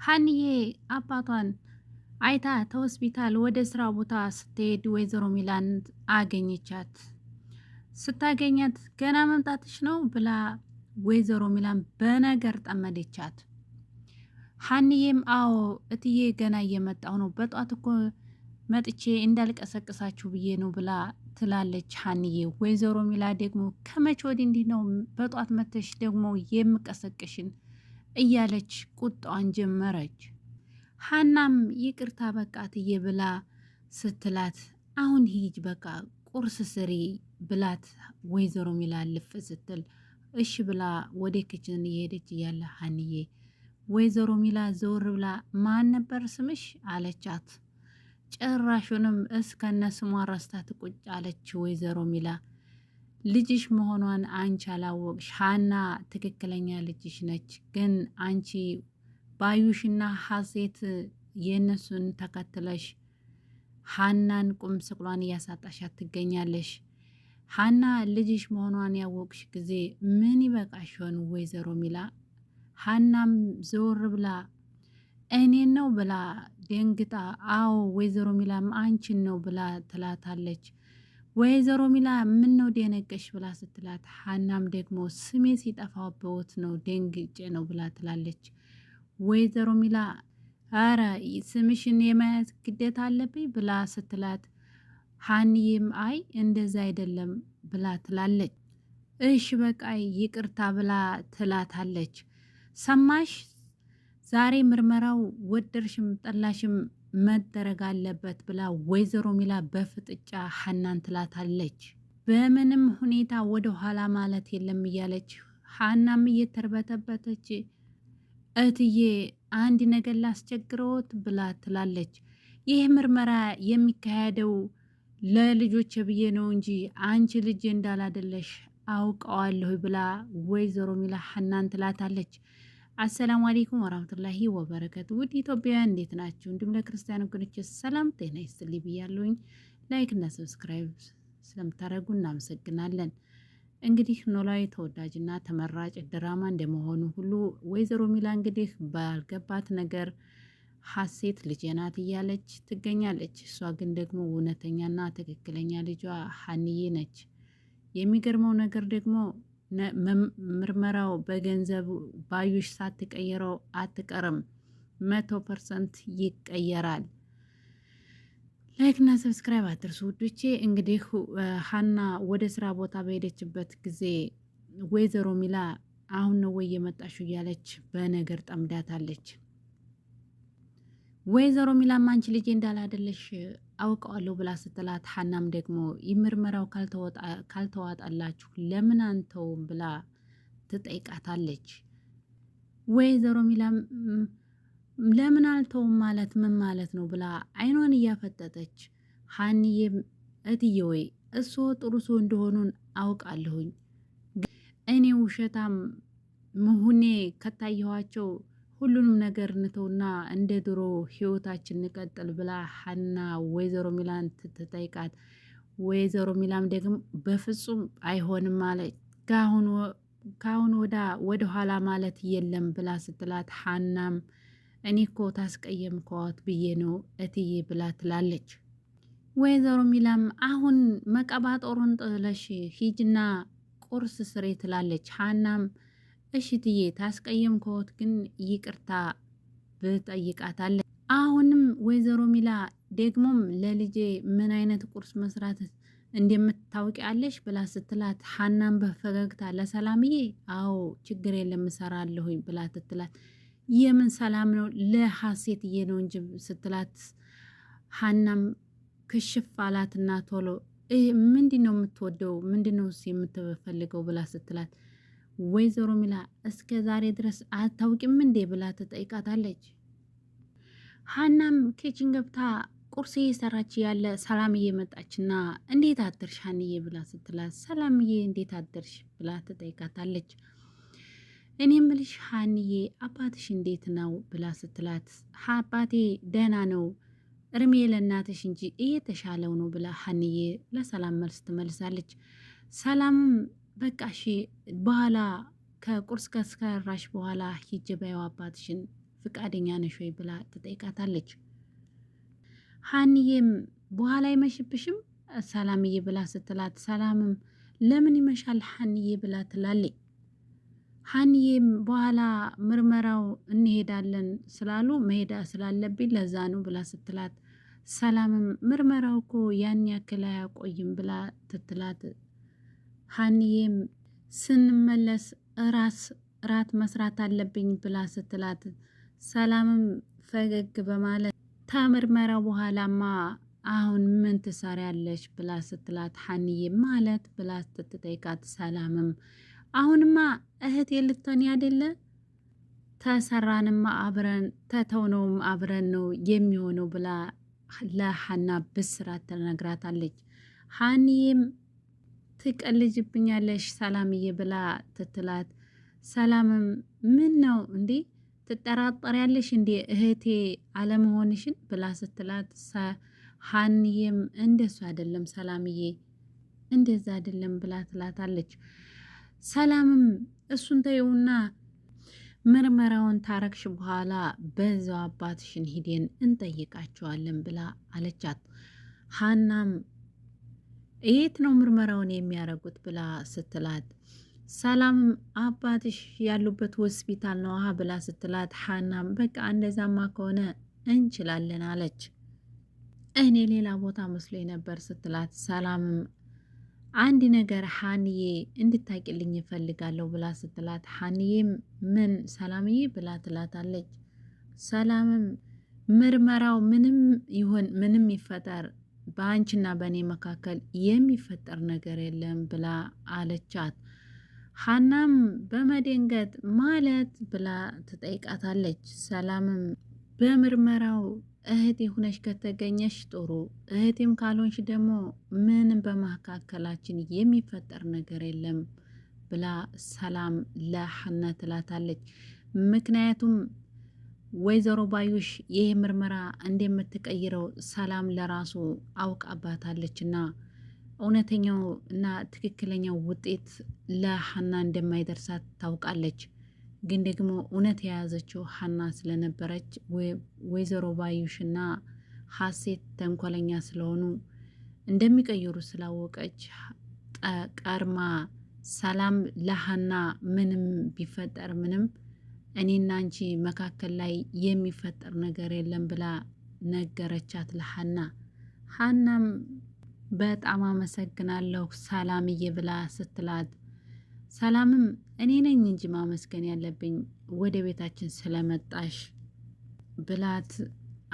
ሀንዬ አባቷን አይታ ከሆስፒታል ወደ ስራ ቦታ ስትሄድ ወይዘሮ ሚላን አገኘቻት። ስታገኛት ገና መምጣትሽ ነው ብላ ወይዘሮ ሚላን በነገር ጠመደቻት። ሀንዬም አዎ እትዬ ገና እየመጣው ነው፣ በጧት እኮ መጥቼ እንዳልቀሰቅሳችሁ ብዬ ነው ብላ ትላለች ሀንዬ። ወይዘሮ ሚላ ደግሞ ከመቼ ወዲህ እንዲህ ነው በጧት መተሽ ደግሞ የምቀሰቅሽን እያለች ቁጣዋን ጀመረች። ሀናም ይቅርታ በቃ እትዬ ብላ ስትላት አሁን ሂጅ በቃ ቁርስ ስሪ ብላት ወይዘሮ ሚላ ልፍ ስትል እሺ ብላ ወደ ክችን እየሄደች እያለ ሀንዬ ወይዘሮ ሚላ ዘወር ብላ ማን ነበር ስምሽ አለቻት። ጭራሹንም እስከነ ስሟ ረስታት ቁጭ አለች ወይዘሮ ሚላ። ልጅሽ መሆኗን አንቺ አላወቅሽ፣ ሀና ትክክለኛ ልጅሽ ነች። ግን አንቺ ባዩሽና ሀሴት የእነሱን ተከትለሽ ሀናን ቁም ስቅሏን እያሳጣሻት ትገኛለሽ። ሀና ልጅሽ መሆኗን ያወቅሽ ጊዜ ምን ይበቃሽ ሆን ወይዘሮ ሚላ? ሀናም ዘወር ብላ እኔን ነው ብላ ደንግጣ አዎ ወይዘሮ ሚላም አንቺን ነው ብላ ትላታለች። ወይዘሮ ሚላ ምን ነው ደነገሽ ብላ ስትላት ሀናም ደግሞ ስሜ ሲጠፋበት ነው ደንግጬ ነው ብላ ትላለች። ወይዘሮ ሚላ አረ ስምሽን የመያዝ ግዴታ አለብኝ ብላ ስትላት ሀንዬም አይ እንደዛ አይደለም ብላ ትላለች። እሺ በቃ ይቅርታ ብላ ትላታለች። ሰማሽ ዛሬ ምርመራው ወደርሽም ጠላሽም መደረግ አለበት ብላ ወይዘሮ ሚላ በፍጥጫ ሀናን ትላታለች። በምንም ሁኔታ ወደ ኋላ ማለት የለም እያለች ሀናም እየተርበተበተች እትዬ አንድ ነገር ላስቸግረዎት ብላ ትላለች። ይህ ምርመራ የሚካሄደው ለልጆች ብዬ ነው እንጂ አንቺ ልጅ እንዳላደለሽ አውቀዋለሁ ብላ ወይዘሮ ሚላ ሀናን ትላታለች። አሰላሙ አለይኩም ወራህመቱላሂ ወበረከቱ። ውድ ኢትዮጵያውያን እንዴት ናችሁ? እንዲሁም ለክርስቲያን ወገኖች ሰላም ጤና ይስጥልኝ ብያለሁኝ። ላይክ እና ሰብስክራይብ ስለምታደርጉ እናመሰግናለን። እንግዲህ ኖላዊ ተወዳጅና ተመራጭ ድራማ እንደመሆኑ ሁሉ ወይዘሮ ሚላ እንግዲህ ባልገባት ነገር ሀሴት ልጄ ናት እያለች ትገኛለች። እሷ ግን ደግሞ እውነተኛና ትክክለኛ ልጇ ሀንዬ ነች። የሚገርመው ነገር ደግሞ ምርመራው በገንዘብ ባዩሽ ሳትቀይረው አትቀርም፣ 100% ይቀየራል። ላይክ እና ሰብስክራይብ አትርሱ ውዶቼ። እንግዲህ ሀና ወደ ስራ ቦታ በሄደችበት ጊዜ ወይዘሮ ሚላ አሁን ነው ወይ የመጣሽው እያለች በነገር ጠምዳታለች። ወይዘሮ ሚላም አንቺ ልጄ እንዳላደለሽ አውቀዋለሁ ብላ ስትላት ሀናም ደግሞ ምርመራው ካልተዋጣላችሁ ለምን አንተውም ብላ ትጠይቃታለች። ወይዘሮ ሚላም ለምን አልተውም ማለት ምን ማለት ነው ብላ አይኗን እያፈጠጠች ሀንዬም እትዬ ወይ እሱ ጥሩ ሰው እንደሆኑን አውቃለሁኝ፣ እኔ ውሸታም መሆኔ ከታየኋቸው ሁሉንም ነገር እንተውና እንደ ድሮ ህይወታችን እንቀጥል ብላ ሀና ወይዘሮ ሚላን ትጠይቃት። ወይዘሮ ሚላም ደግሞ በፍጹም አይሆንም ማለት ከአሁን ወደ ኋላ ማለት የለም ብላ ስትላት ሀናም እኔ እኮ ታስቀየምከዋት ብዬ ነው እትዬ ብላ ትላለች። ወይዘሮ ሚላም አሁን መቀባጦሩን ጥለሽ ሂጅና ቁርስ ስሬ ትላለች። ሀናም እሺ እትዬ ታስቀየምከዎት ግን ይቅርታ ብጠይቃታለች። አሁንም ወይዘሮ ሚላ ደግሞም ለልጄ ምን አይነት ቁርስ መስራት እንደምታውቂያለሽ ብላ ስትላት ሀናም በፈገግታ ለሰላምዬ አዎ ችግር የለም እሰራለሁኝ ብላ ስትላት የምን ሰላም ነው ለሀሴትዬ ነው እንጂ ስትላት ሀናም ክሽፍ አላትና ቶሎ ምንድን ነው የምትወደው ምንድን ነው የምትፈልገው ብላ ስትላት ወይዘሮ ሚላ እስከ ዛሬ ድረስ አታውቂም እንዴ ብላ ትጠይቃታለች። ሀናም ኪችን ገብታ ቁርስ እየሰራች ያለ ሰላምዬ መጣችና እንዴት አደርሽ ሀንዬ ብላ ስትላት ሰላምዬ እንዴት አደርሽ ብላ ትጠይቃታለች። እኔ ምልሽ ሀንዬ አባትሽ እንዴት ነው ብላ ስትላት አባቴ ደህና ነው እርሜ ለእናትሽ እንጂ እየተሻለው ነው ብላ ሀንዬ ለሰላም መልስ ትመልሳለች። ሰላምም በቃ እሺ በኋላ ከቁርስ ከሰራሽ በኋላ ሂጅ በይው አባትሽን ፍቃደኛ ነሽ ወይ ብላ ትጠይቃታለች። ሀንዬም በኋላ አይመሽብሽም ሰላምዬ ብላ ስትላት፣ ሰላምም ለምን ይመሻል ሀንዬ ብላ ትላለች። ሀንዬም በኋላ ምርመራው እንሄዳለን ስላሉ መሄዳ ስላለብኝ ለዛ ነው ብላ ስትላት፣ ሰላምም ምርመራው እኮ ያን ያክል አያቆይም ብላ ትትላት፣ ሀንዬም ስንመለስ ራት መስራት አለብኝ ብላ ስትላት፣ ሰላምም ፈገግ በማለት ከምርመራው በኋላማ አሁን ምን ትሰሪያለሽ ብላ ስትላት፣ ሀንዬ ማለት ብላ ስትጠይቃት፣ ሰላምም አሁንማ እህቴ ልትሆኚ አይደለ ተሰራንማ አብረን ተተውነውም አብረን ነው የሚሆነው ብላ ለሀና ብስራት ትነግራታለች። ሀንዬም ትቀልጅብኛለሽ ሰላምዬ ብላ ትትላት፣ ሰላምም ምን ነው እንዴ ትጠራጠሪያለሽ እንዴ እህቴ አለመሆንሽን ብላ ስትላት፣ ሀንዬም እንደሱ አይደለም ሰላምዬ እንደዛ አይደለም ብላ ትላታለች። ሰላምም እሱን ተይውና ምርመራውን ታረግሽ በኋላ በዛው አባትሽን ሂደን እንጠይቃቸዋለን ብላ አለቻት። ሀናም የት ነው ምርመራውን የሚያረጉት ብላ ስትላት፣ ሰላምም አባትሽ ያሉበት ሆስፒታል ነው ብላ ስትላት፣ ሀናም በቃ እንደዛማ ከሆነ እንችላለን አለች። እኔ ሌላ ቦታ መስሎኝ ነበር ስትላት፣ ሰላምም አንድ ነገር ሀንዬ እንድታቂልኝ ይፈልጋለሁ ብላ ስትላት፣ ሀንዬም ምን ሰላምዬ ብላ ትላታለች። ሰላምም ምርመራው ምንም ይሁን ምንም ይፈጠር በአንቺና በእኔ መካከል የሚፈጠር ነገር የለም ብላ አለቻት። ሀናም በመደንገጥ ማለት ብላ ትጠይቃታለች። ሰላምም በምርመራው እህቴ ሁነሽ ከተገኘሽ ጥሩ፣ እህቴም ካልሆንሽ ደግሞ ምንም በመካከላችን የሚፈጠር ነገር የለም ብላ ሰላም ለሀና ትላታለች። ምክንያቱም ወይዘሮ ባዩሽ ይህ ምርመራ እንደምትቀይረው ሰላም ለራሱ አውቃባታለች እና እውነተኛው እና ትክክለኛው ውጤት ለሀና እንደማይደርሳት ታውቃለች። ግን ደግሞ እውነት የያዘችው ሀና ስለነበረች ወይዘሮ ባዩሽና ሀሴት ተንኮለኛ ስለሆኑ እንደሚቀይሩ ስላወቀች ቀርማ ሰላም ለሀና ምንም ቢፈጠር ምንም እኔና አንቺ መካከል ላይ የሚፈጠር ነገር የለም ብላ ነገረቻት ለሀና። ሀናም በጣም አመሰግናለሁ ሰላምዬ ብላ ስትላት፣ ሰላምም እኔ ነኝ እንጂ ማመስገን ያለብኝ ወደ ቤታችን ስለመጣሽ ብላት፣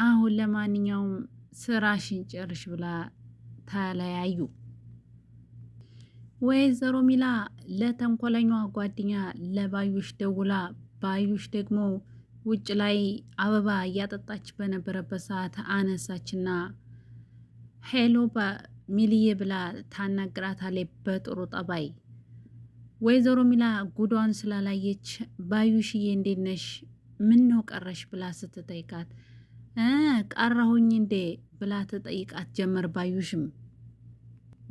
አሁን ለማንኛውም ስራሽን ጨርሽ ብላ ተለያዩ። ወይዘሮ ሚላ ለተንኮለኛ ጓደኛ ለባዩሽ ደውላ፣ ባዩሽ ደግሞ ውጭ ላይ አበባ እያጠጣች በነበረበት ሰዓት አነሳችና ሄሎ ሚልዬ ብላ ታናግራታለች በጥሩ ጠባይ። ወይዘሮ ሚላ ጉዷን ስላላየች ባዩሽዬ እንዴት ነሽ ምን ነው ቀረሽ ብላ ስትጠይቃት፣ ቀረሁኝ እንዴ ብላ ትጠይቃት ጀመር ባዩሽም።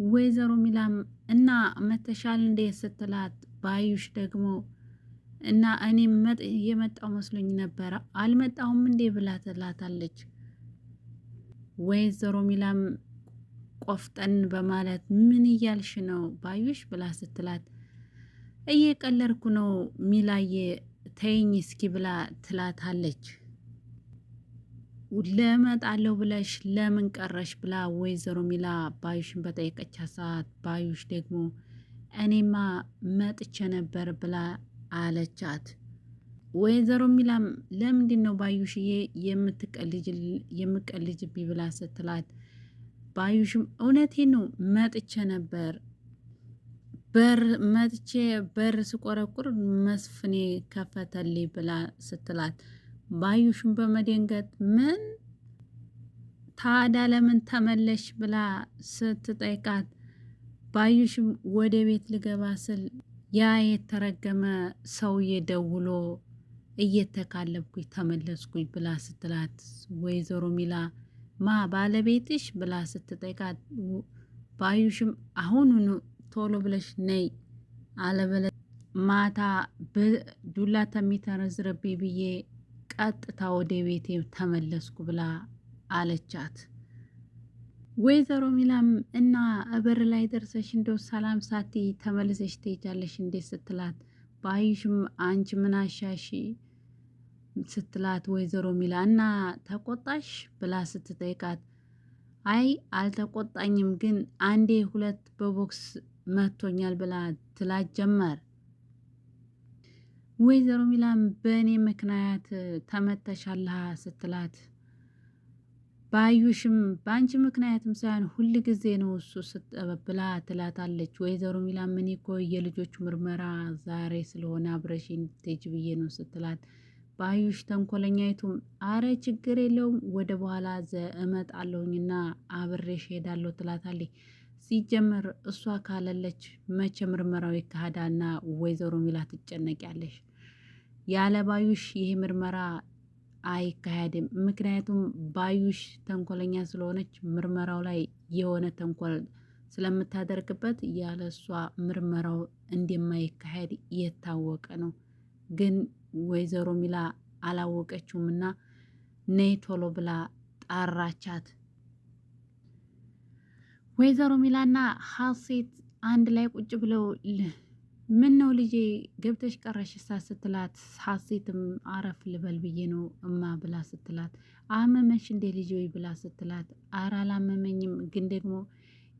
ወይዘሮ ሚላም እና መተሻል እንዴ ስትላት፣ ባዩሽ ደግሞ እና እኔ የመጣው መስሎኝ ነበረ አልመጣሁም እንዴ ብላ ትላታለች። ወይዘሮ ሚላም ቆፍጠን በማለት ምን እያልሽ ነው ባዩሽ ብላ ስትላት፣ እየቀለድኩ ነው ሚላዬ ተይኝ እስኪ ብላ ትላታለች። ለመጣለሁ ብለሽ ለምን ቀረሽ ብላ ወይዘሮ ሚላ ባዩሽን በጠየቀቻት ሰዓት ባዩሽ ደግሞ እኔማ መጥቼ ነበር ብላ አለቻት። ወይዘሮ ሚላም ለምንድን ነው ባዩሽዬ የምቀልጅብኝ ብላ ስትላት፣ ባዩሽም እውነቴን ነው መጥቼ ነበር በር ስቆረቁር መስፍኔ ከፈተልኝ ብላ ስትላት፣ ባዩሽም በመደንገጥ ምን ታዳ ለምን ተመለሽ ብላ ስትጠይቃት፣ ባዩሽም ወደ ቤት ልገባ ስል ያ የተረገመ ሰውዬ ደውሎ እየተካለብኩኝ ተመለስኩኝ ብላ ስትላት፣ ወይዘሮ ሚላ ማ ባለቤትሽ ብላ ስትጠይቃት፣ ባዩሽም አሁኑኑ ቶሎ ብለሽ ነይ አለበለ ማታ በዱላ ተሚተረዝረብኝ ብዬ ቀጥታ ወደ ቤቴ ተመለስኩ ብላ አለቻት። ወይዘሮ ሚላም እና በር ላይ ደርሰሽ እንደው ሰላም ሳቲ ተመልሰሽ ትሄጃለሽ እንዴት ስትላት፣ ባዩሽም አንቺ ምን አሻሺ ስትላት፣ ወይዘሮ ሚላ እና ተቆጣሽ ብላ ስትጠይቃት፣ አይ አልተቆጣኝም፣ ግን አንዴ ሁለት በቦክስ መቶኛል ብላ ትላት ጀመር። ወይዘሮ ሚላም በእኔ ምክንያት ተመተሻላ ስትላት፣ ባዩሽም በአንቺ ምክንያትም ሳይሆን ሁል ጊዜ ነው እሱ ብላ ትላታለች። ወይዘሮ ሚላም እኔ እኮ የልጆቹ ምርመራ ዛሬ ስለሆነ አብረሽ እንድትሄጂ ብዬ ነው ስትላት፣ ባዩሽ ተንኮለኛይቱም አረ ችግር የለውም ወደ በኋላ እመጣለሁኝና አብሬሽ ሄዳለሁ ትላታለች። ሲጀመር እሷ ካለለች መቼ ምርመራው ይካሄዳና ወይዘሮ ሚላ ትጨነቂያለሽ። ያለ ባዩሽ ይሄ ምርመራ አይካሄድም። ምክንያቱም ባዩሽ ተንኮለኛ ስለሆነች ምርመራው ላይ የሆነ ተንኮል ስለምታደርግበት ያለ እሷ ምርመራው እንደማይካሄድ የታወቀ ነው። ግን ወይዘሮ ሚላ አላወቀችውም እና ነይ ቶሎ ብላ ጣራቻት። ወይዘሮ ሚላና ሀሴት አንድ ላይ ቁጭ ብለው ምን ነው ልጄ ገብተሽ ቀረሽ ስትላት፣ ሀሴትም አረፍ ልበል ብዬ ነው እማ ብላ ስትላት፣ አመመሽ እንዴ ልጅ ወይ ብላ ስትላት፣ አረ አላመመኝም፣ ግን ደግሞ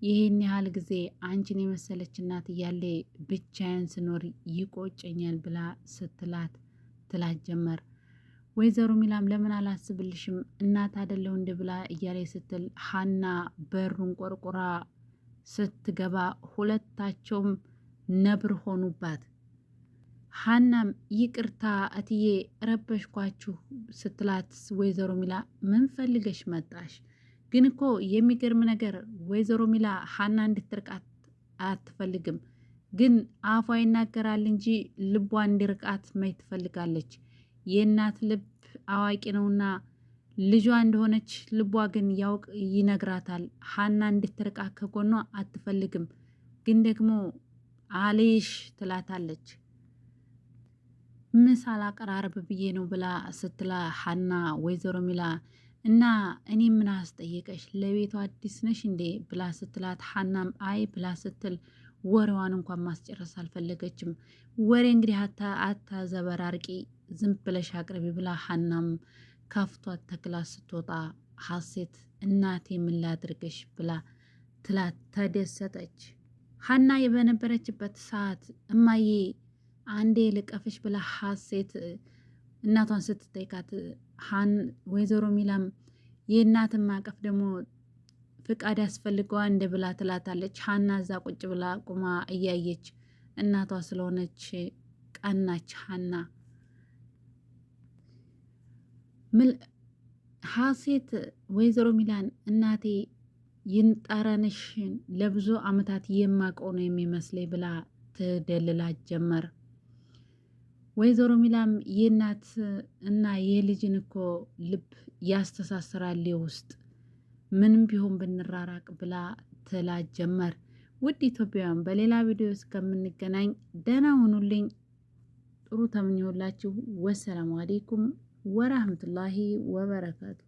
ይሄን ያህል ጊዜ አንቺን የመሰለች እናት እያለ ብቻዬን ስኖር ይቆጨኛል ብላ ትላት ጀመር። ወይዘሮ ሚላም ለምን አላስብልሽም እናት አይደለሁ እንደ ብላ እያለ ስትል፣ ሀና በሩን ቆርቁራ ስትገባ ሁለታቸውም ነብር ሆኑባት። ሀናም ይቅርታ እትዬ ረበሽኳችሁ ስትላት፣ ወይዘሮ ሚላ ምን ፈልገሽ መጣሽ? ግን እኮ የሚገርም ነገር ወይዘሮ ሚላ ሀና እንድትርቃት አትፈልግም። ግን አፏ ይናገራል እንጂ ልቧ እንዲርቃት መች ትፈልጋለች። የእናት ልብ አዋቂ ነውና ልጇ እንደሆነች ልቧ ግን ያውቅ ይነግራታል። ሀና እንድትርቃ ከጎኗ አትፈልግም። ግን ደግሞ አሌሽ ትላታለች። ምሳ ላቀራርብ ብዬ ነው ብላ ስትላ ሀና ወይዘሮ ሚላ እና እኔ ምን አስጠየቀሽ ለቤቷ አዲስ ነሽ እንዴ ብላ ስትላት፣ ሀናም አይ ብላ ስትል ወሬዋን እንኳን ማስጨረስ አልፈለገችም። ወሬ እንግዲህ አታዘበራርቂ ዝም ብለሽ አቅርቢ ብላ ሀናም ከፍቷት ተክላስ ስትወጣ ሀሴት እናቴ ምን ላድርገሽ ብላ ትላት ተደሰተች። ሀና በነበረችበት ሰዓት እማዬ አንዴ ልቀፍሽ ብላ ሀሴት እናቷን ስትጠይቃት፣ ወይዘሮ ሚላም የእናትን ማቀፍ ደግሞ ፍቃድ ያስፈልገዋል እንደ ብላ ትላታለች። ሀና እዛ ቁጭ ብላ ቁማ እያየች እናቷ ስለሆነች ቀናች። ሀና ሀሴት ወይዘሮ ሚላን እናቴ ይንጠረንሽን ለብዙ አመታት የማውቀው ነው የሚመስለኝ ብላ ትደልላት ጀመር። ወይዘሮ ሚላም የእናት እና የልጅን እኮ ልብ ያስተሳስራል ውስጥ ምንም ቢሆን ብንራራቅ ብላ ትላት ጀመር። ውድ ኢትዮጵያውያን በሌላ ቪዲዮ እስከምንገናኝ ደህና ሁኑልኝ። ጥሩ ተመኘሁላችሁ። ወሰላሙ አሌይኩም ወራህመቱላሂ ወበረካቱ።